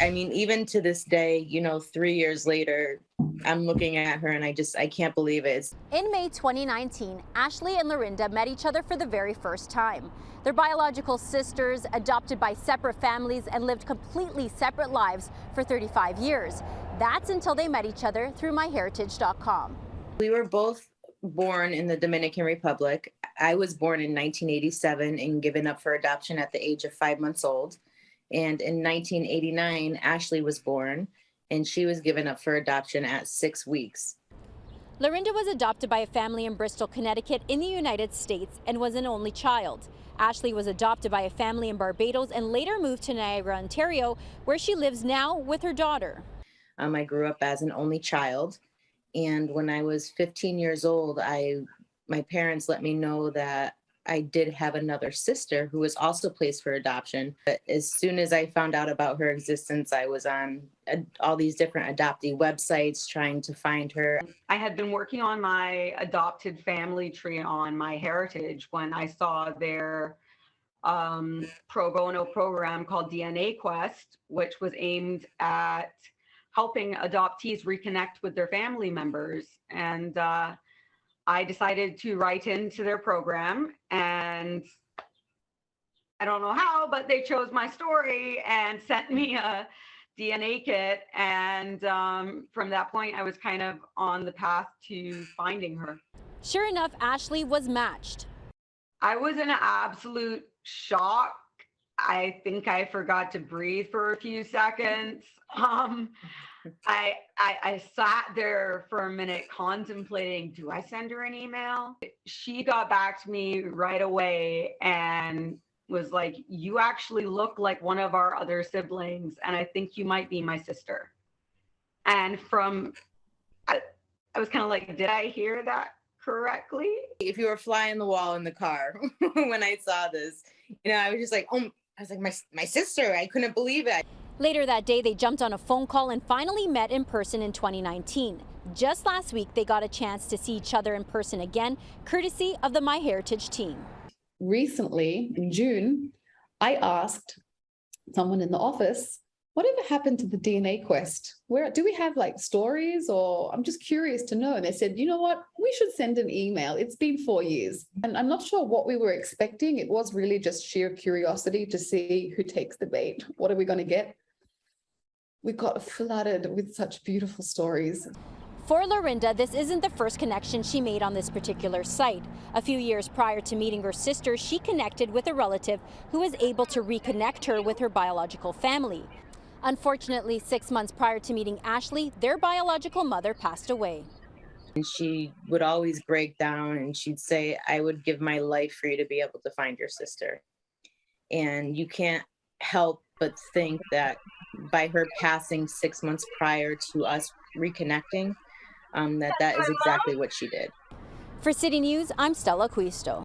I mean, even to this day, 3 years later, I'm looking at her and I can't believe it. In May 2019, Ashley and Laurinda met each other for the very first time. They're biological sisters, adopted by separate families, and lived completely separate lives for 35 years. That's until they met each other through myheritage.com. We were both born in the Dominican Republic. I was born in 1987 and given up for adoption at the age of 5 months old. And in 1989, Ashley was born, and she was given up for adoption at 6 weeks. Laurinda was adopted by a family in Bristol, Connecticut in the United States and was an only child. Ashley was adopted by a family in Barbados and later moved to Niagara, Ontario, where she lives now with her daughter. I grew up as an only child. And when I was 15 years old, my parents let me know that I did have another sister who was also placed for adoption. But as soon as I found out about her existence, I was on all these different adoptee websites trying to find her. I had been working on my adopted family tree on MyHeritage when I saw their pro bono program called DNA Quest, which was aimed at helping adoptees reconnect with their family members. And I decided to write into their program, and I don't know how, but they chose my story and sent me a DNA kit. And from that point, I was kind of on the path to finding her. Sure enough, Ashley was matched. I was in absolute shock. I think I forgot to breathe for a few seconds. I sat there for a minute contemplating, do I send her an email? She got back to me right away and was like, you actually look like one of our other siblings, and I think you might be my sister. And I was kind of like, did I hear that correctly? If you were flying the wall in the car when I saw this, I was just like, oh, I was like, my sister, I couldn't believe it. Later that day, they jumped on a phone call and finally met in person in 2019. Just last week, they got a chance to see each other in person again, courtesy of the MyHeritage team. Recently, in June, I asked someone in the office, whatever happened to the DNA quest? Where do we have like stories, or I'm just curious to know? And they said, you know what, we should send an email. It's been 4 years. And I'm not sure what we were expecting. It was really just sheer curiosity to see who takes the bait. What are we going to get? We got flooded with such beautiful stories. For Laurinda, this isn't the first connection she made on this particular site. A few years prior to meeting her sister, she connected with a relative who was able to reconnect her with her biological family. Unfortunately, 6 months prior to meeting Ashley, their biological mother passed away. And she would always break down and she'd say, I would give my life for you to be able to find your sister. And you can't help but think that by her passing 6 months prior to us reconnecting, that is exactly what she did. For City News, I'm Stella Acquisto.